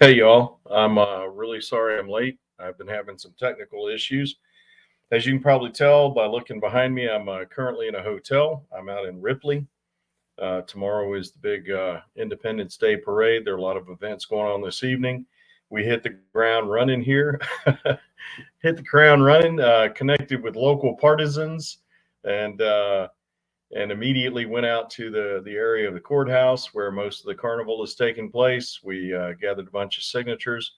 Hey, y'all. I'm really sorry I'm late. I've been having some technical issues. As you can probably tell by looking behind me, I'm currently in a hotel. I'm out in Ripley. Tomorrow is the big Independence Day parade. There are a lot of events going on this evening. We hit the ground running here, hit the ground running, connected with local partisans, and and immediately went out to the area of the courthouse where most of the carnival is taking place. We gathered a bunch of signatures,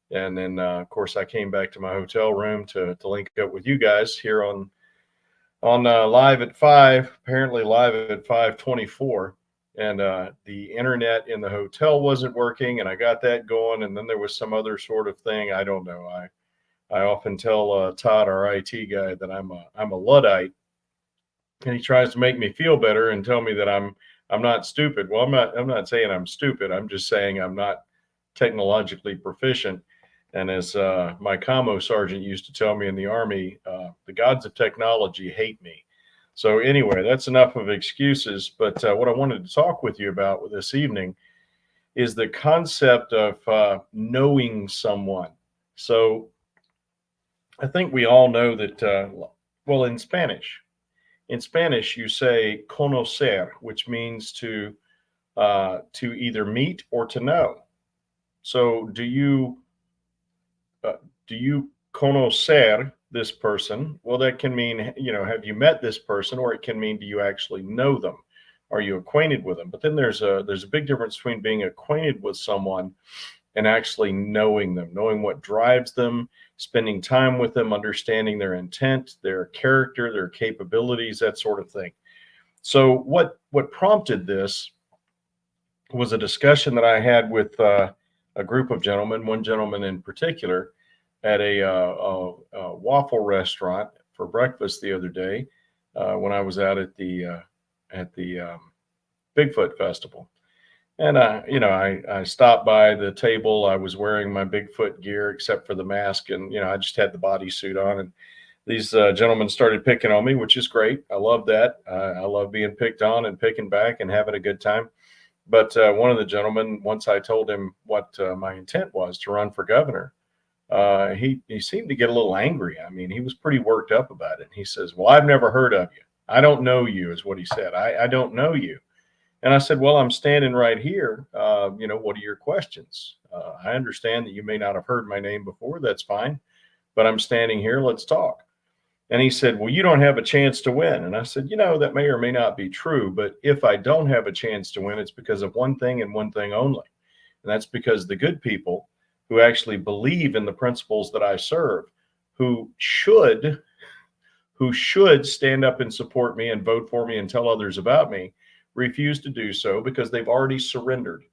and then of course I came back to my hotel room to link up with you guys here on live at 5, apparently live at 5:24. And the internet in the hotel wasn't working, and I got that going, and then there was some other sort of thing. I don't know. I often tell Todd, our IT guy, that I'm a luddite, and he tries to make me feel better and tell me that I'm not stupid. Well, I'm not saying I'm stupid. I'm just saying I'm not technologically proficient. And as my commo sergeant used to tell me in the Army, the gods of technology hate me. So anyway, that's enough of excuses. But what I wanted to talk with you about this evening is the concept of knowing someone. So I think we all know that, well, in Spanish, you say conocer, which means to either meet or to know. So do you conocer this person? Well, that can mean, have you met this person, or it can mean, do you actually know them? Are you acquainted with them? But then there's a big difference between being acquainted with someone and actually knowing them, knowing what drives them, spending time with them, understanding their intent, their character, their capabilities, that sort of thing. So what prompted this was a discussion that I had with a group of gentlemen, one gentleman in particular, at a waffle restaurant for breakfast the other day when I was out at the Bigfoot Festival. And I stopped by the table. I was wearing my Bigfoot gear except for the mask, and I just had the bodysuit on. And these gentlemen started picking on me, which is great. I love that. I love being picked on and picking back and having a good time. But one of the gentlemen, once I told him what my intent was to run for governor, he seemed to get a little angry. I mean, he was pretty worked up about it. He says, "Well, I've never heard of you. I don't know you," is what he said. I don't know you. And I said, "Well, I'm standing right here. What are your questions? I understand that you may not have heard my name before. That's fine. But I'm standing here. Let's talk." And he said, "Well, you don't have a chance to win." And I said, "That may or may not be true. But if I don't have a chance to win, it's because of one thing and one thing only. And that's because the good people who actually believe in the principles that I serve, who should stand up and support me and vote for me and tell others about me, refuse to do so because they've already surrendered.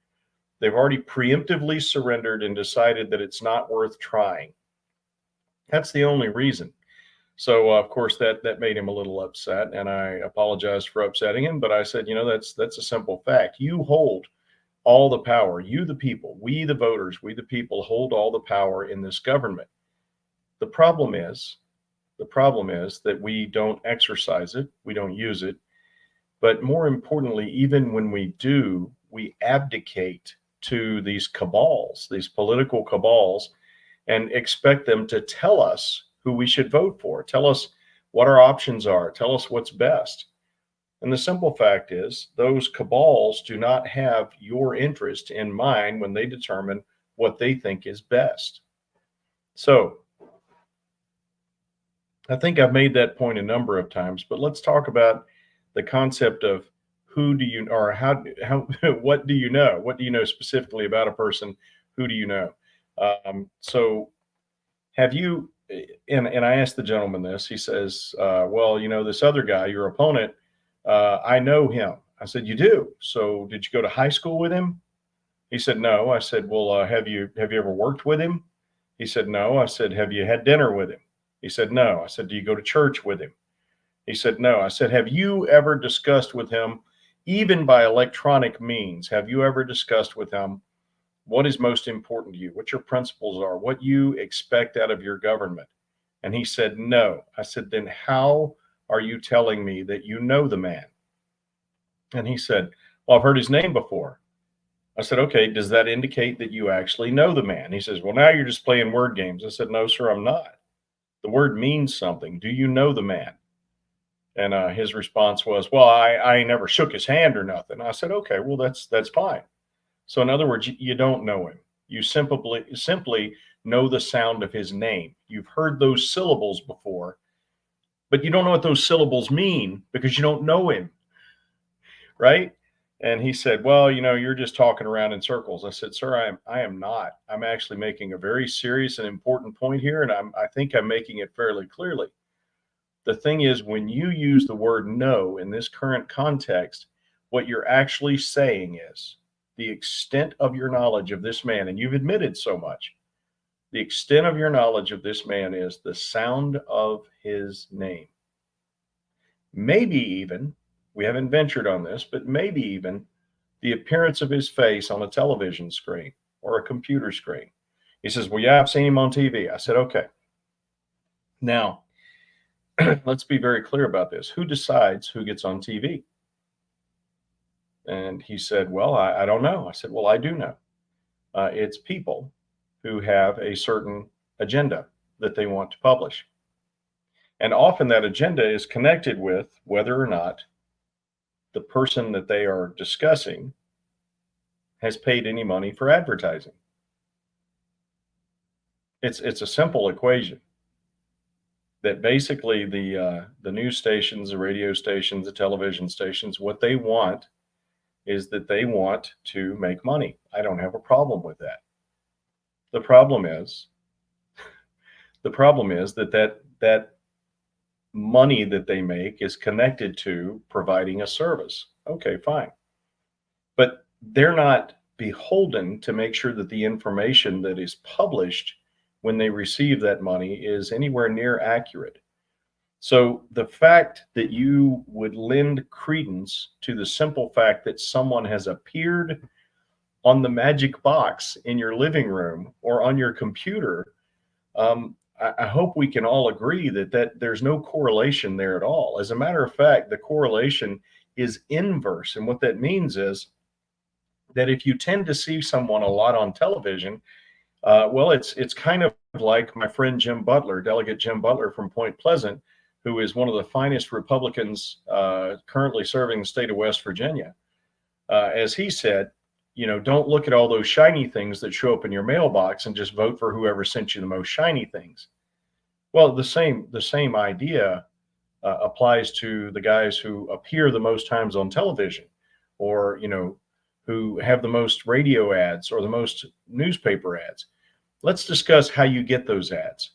They've already preemptively surrendered and decided that it's not worth trying. That's the only reason." So of course that made him a little upset, and I apologized for upsetting him. But I said, that's a simple fact. You hold all the power. You, the people, we, the voters, we, the people, hold all the power in this government. The problem is that we don't exercise it. We don't use it. But more importantly, even when we do, we abdicate to these cabals, these political cabals, and expect them to tell us who we should vote for, tell us what our options are, tell us what's best. And the simple fact is, those cabals do not have your interest in mind when they determine what they think is best. So I think I've made that point a number of times, but let's talk about the concept of who do you, or how what do you know? What do you know specifically about a person? Who do you know? So have you, and I asked the gentleman this, he says, "Well, this other guy, your opponent, I know him." I said, "You do? So did you go to high school with him?" He said, "No." I said, "Well, have you ever worked with him?" He said, "No." I said, "Have you had dinner with him?" He said, "No." I said, "Do you go to church with him?" He said, "No." I said, "Have you ever discussed with him, even by electronic means, have you ever discussed with him what is most important to you, what your principles are, what you expect out of your government?" And he said, "No." I said, "Then how are you telling me that you know the man?" And he said, "Well, I've heard his name before." I said, okay, does that indicate that you actually know the man? He says, well, now you're just playing word games. I said, no, sir, I'm not. The word means something. Do you know the man? And his response was, well, I never shook his hand or nothing. I said, okay, well, that's fine. So in other words, you don't know him. You simply know the sound of his name. You've heard those syllables before, but you don't know what those syllables mean because you don't know him, right? And he said, well, you're just talking around in circles. I said, sir, I am not. I'm actually making a very serious and important point here, and I think I'm making it fairly clearly. The thing is, when you use the word know in this current context, what you're actually saying is the extent of your knowledge of this man, and you've admitted so much. The extent of your knowledge of this man is the sound of his name. Maybe even, we haven't ventured on this, but maybe even the appearance of his face on a television screen or a computer screen. He says, well, yeah, I've seen him on TV. I said, okay. Now, let's be very clear about this. Who decides who gets on TV? And he said, well, I don't know. I said, well, I do know. It's people who have a certain agenda that they want to publish. And often that agenda is connected with whether or not the person that they are discussing has paid any money for advertising. It's a simple equation that basically the news stations, the radio stations, the television stations, what they want is that they want to make money. I don't have a problem with that. The problem is that money that they make is connected to providing a service. Okay, fine. But they're not beholden to make sure that the information that is published when they receive that money is anywhere near accurate. So the fact that you would lend credence to the simple fact that someone has appeared on the magic box in your living room or on your computer, I hope we can all agree that there's no correlation there at all. As a matter of fact, the correlation is inverse. And what that means is that if you tend to see someone a lot on television, well, it's kind of like my friend Jim Butler, Delegate Jim Butler from Point Pleasant, who is one of the finest Republicans currently serving the state of West Virginia. As he said, don't look at all those shiny things that show up in your mailbox and just vote for whoever sent you the most shiny things. Well, the same idea applies to the guys who appear the most times on television, or who have the most radio ads or the most newspaper ads. Let's discuss how you get those ads.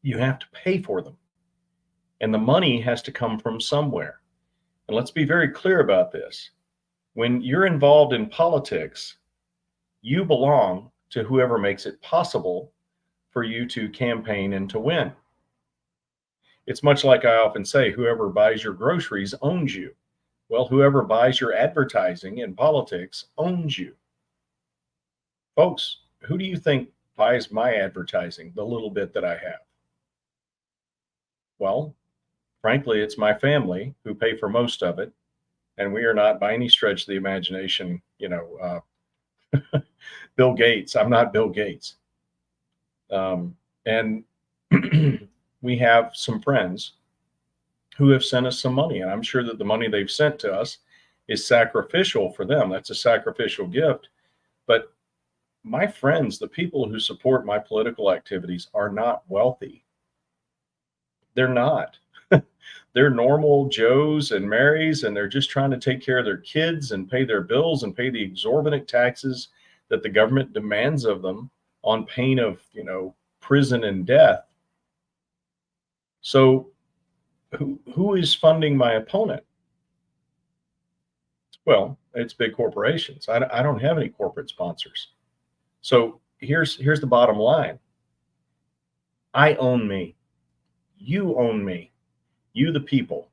You have to pay for them, and the money has to come from somewhere. And let's be very clear about this. When you're involved in politics, you belong to whoever makes it possible for you to campaign and to win. It's much like I often say, whoever buys your groceries owns you. Well, whoever buys your advertising in politics owns you. Folks, who do you think buys my advertising, the little bit that I have? Well, frankly, it's my family who pay for most of it. And we are not by any stretch of the imagination, Bill Gates. I'm not Bill Gates. And we have some friends who have sent us some money. And I'm sure that the money they've sent to us is sacrificial for them. That's a sacrificial gift. But my friends, the people who support my political activities, are not wealthy. They're not. They're normal Joes and Marys, and they're just trying to take care of their kids and pay their bills and pay the exorbitant taxes that the government demands of them on pain of, prison and death. So who is funding my opponent? Well, it's big corporations. I don't have any corporate sponsors. So here's the bottom line. I own me. You own me. You, the people.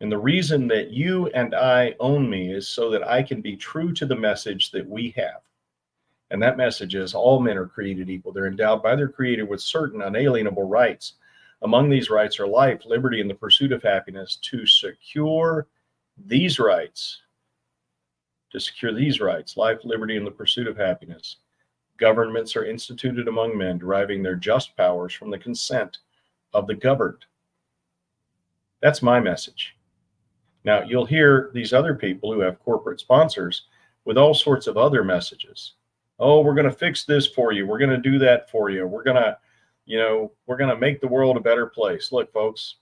And the reason that you and I own me is so that I can be true to the message that we have. And that message is all men are created equal. They're endowed by their Creator with certain unalienable rights. Among these rights are life, liberty, and the pursuit of happiness. To secure these rights, to secure these rights, life, liberty, and the pursuit of happiness, governments are instituted among men, deriving their just powers from the consent of the governed. That's my message. Now, you'll hear these other people who have corporate sponsors with all sorts of other messages. Oh, we're going to fix this for you. We're going to do that for you. We're going to, we're going to make the world a better place. Look, folks,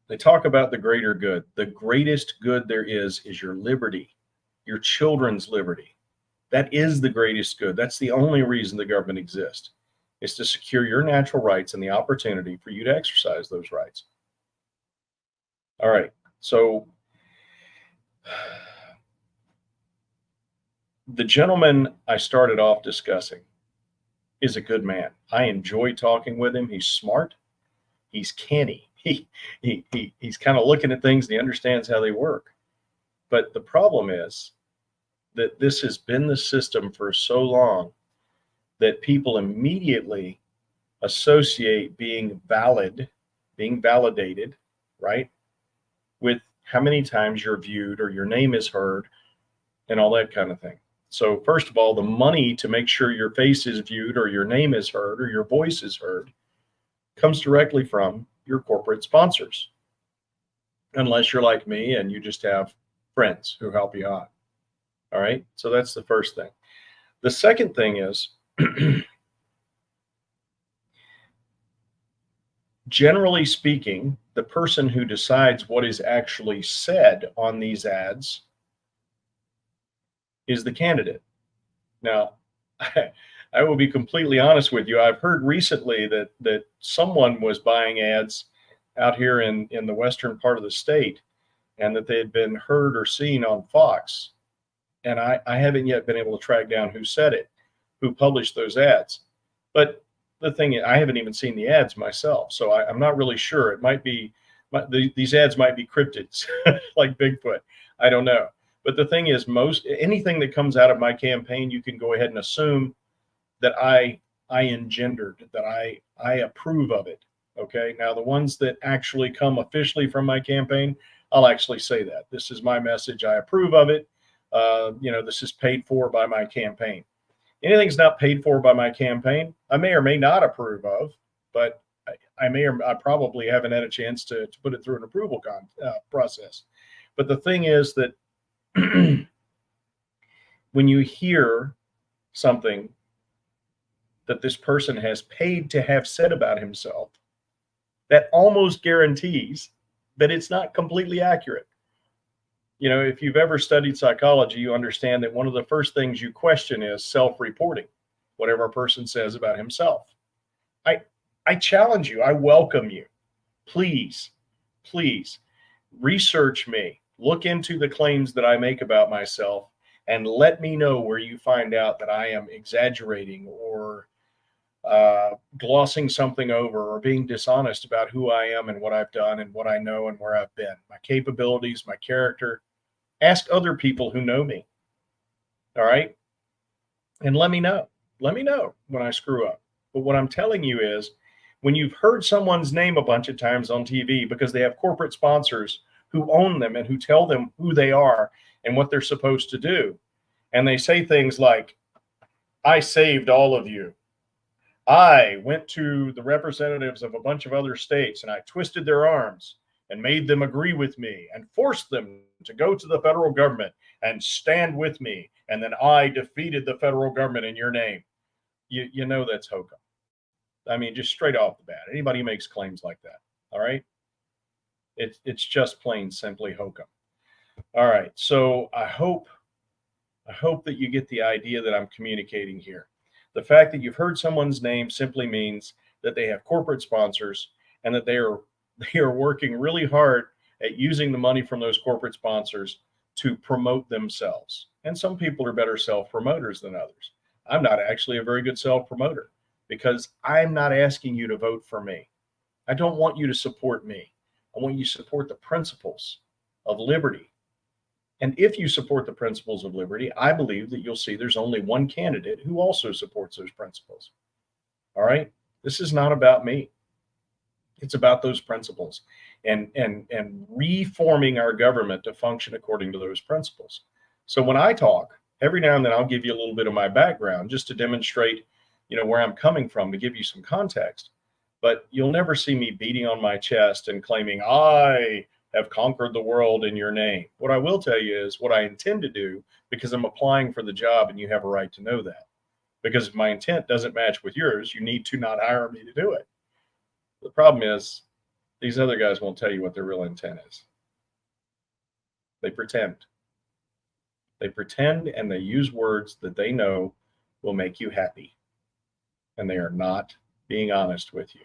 they talk about the greater good. The greatest good there is your liberty, your children's liberty. That is the greatest good. That's the only reason the government exists, is to secure your natural rights and the opportunity for you to exercise those rights. All right. So the gentleman I started off discussing is a good man. I enjoy talking with him. He's smart. He's canny. He's kind of looking at things and he understands how they work. But the problem is that this has been the system for so long that people immediately associate being valid, being validated, right, with how many times you're viewed or your name is heard and all that kind of thing. So first of all, the money to make sure your face is viewed or your name is heard or your voice is heard comes directly from your corporate sponsors, unless you're like me and you just have friends who help you out. All right. So that's the first thing. The second thing is, generally speaking, the person who decides what is actually said on these ads is the candidate. Now, I will be completely honest with you. I've heard recently that someone was buying ads out here in the western part of the state and that they had been heard or seen on Fox. And I haven't yet been able to track down who said it, who published those ads. But the thing is, I haven't even seen the ads myself, so I'm not really sure. It might be, these ads might be cryptids like Bigfoot. I don't know. But the thing is, anything that comes out of my campaign, you can go ahead and assume that I engendered, that I approve of it. Okay. Now, the ones that actually come officially from my campaign, I'll actually say that this is my message. I approve of it. This is paid for by my campaign. Anything's not paid for by my campaign, I may or may not approve of, but I probably haven't had a chance to put it through an approval process. But the thing is that when you hear something that this person has paid to have said about himself, that almost guarantees that it's not completely accurate. If you've ever studied psychology, you understand that one of the first things you question is self-reporting, whatever a person says about himself. I challenge you. I welcome you. Please research me. Look into the claims that I make about myself and let me know where you find out that I am exaggerating or glossing something over or being dishonest about who I am and what I've done and what I know and where I've been, my capabilities, my character. Ask other people who know me. All right. And let me know. Let me know when I screw up. But what I'm telling you is, when you've heard someone's name a bunch of times on TV because they have corporate sponsors who own them and who tell them who they are and what they're supposed to do, and they say things like, I saved all of you. I went to the representatives of a bunch of other states and I twisted their arms and made them agree with me and forced them to go to the federal government and stand with me. And then I defeated the federal government in your name. You know that's hokum. I mean, just straight off the bat, anybody who makes claims like that, all right? It's just plain simply hokum. All right, so I hope that you get the idea that I'm communicating here. The fact that you've heard someone's name simply means that they have corporate sponsors and that they are working really hard at using the money from those corporate sponsors to promote themselves. And some people are better self-promoters than others. I'm not actually a very good self-promoter because I'm not asking you to vote for me. I don't want you to support me. I want you to support the principles of liberty. And if you support the principles of liberty, I believe that you'll see there's only one candidate who also supports those principles. All right? This is not about me. It's about those principles and reforming our government to function according to those principles. So when I talk, every now and then I'll give you a little bit of my background just to demonstrate, where I'm coming from, to give you some context. But you'll never see me beating on my chest and claiming I have conquered the world in your name. What I will tell you is what I intend to do, because I'm applying for the job and you have a right to know that. Because if my intent doesn't match with yours, you need to not hire me to do it. The problem is these other guys won't tell you what their real intent is. They pretend. They pretend and they use words that they know will make you happy. And they are not being honest with you.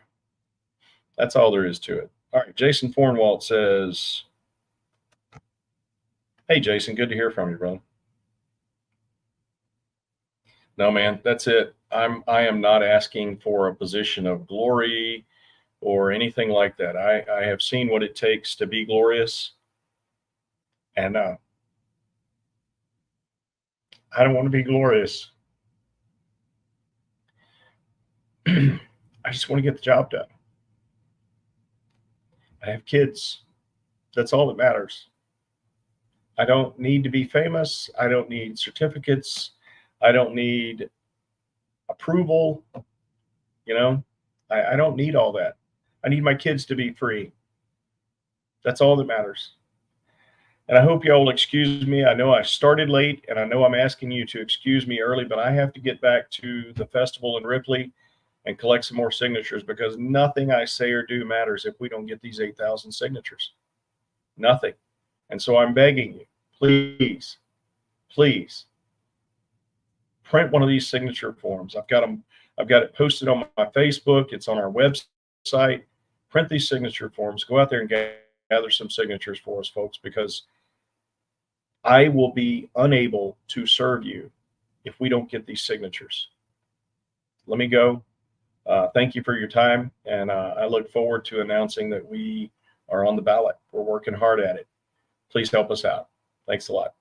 That's all there is to it. All right. Jason Fornwalt says, hey, Jason, good to hear from you, brother. No, man, that's it. I am not asking for a position of glory or anything like that. I have seen what it takes to be glorious. And I don't want to be glorious. I just want to get the job done. I have kids. That's all that matters. I don't need to be famous. I don't need certificates. I don't need approval. I don't need all that. I need my kids to be free. That's all that matters. And I hope y'all will excuse me. I know I started late, and I know I'm asking you to excuse me early, but I have to get back to the festival in Ripley and collect some more signatures, because nothing I say or do matters if we don't get these 8,000 signatures. Nothing. And so I'm begging you, please, please print one of these signature forms. I've got it posted on my Facebook. It's on our website. Print these signature forms. Go out there and gather some signatures for us, folks, because I will be unable to serve you if we don't get these signatures. Let me go. Thank you for your time, and I look forward to announcing that we are on the ballot. We're working hard at it. Please help us out. Thanks a lot.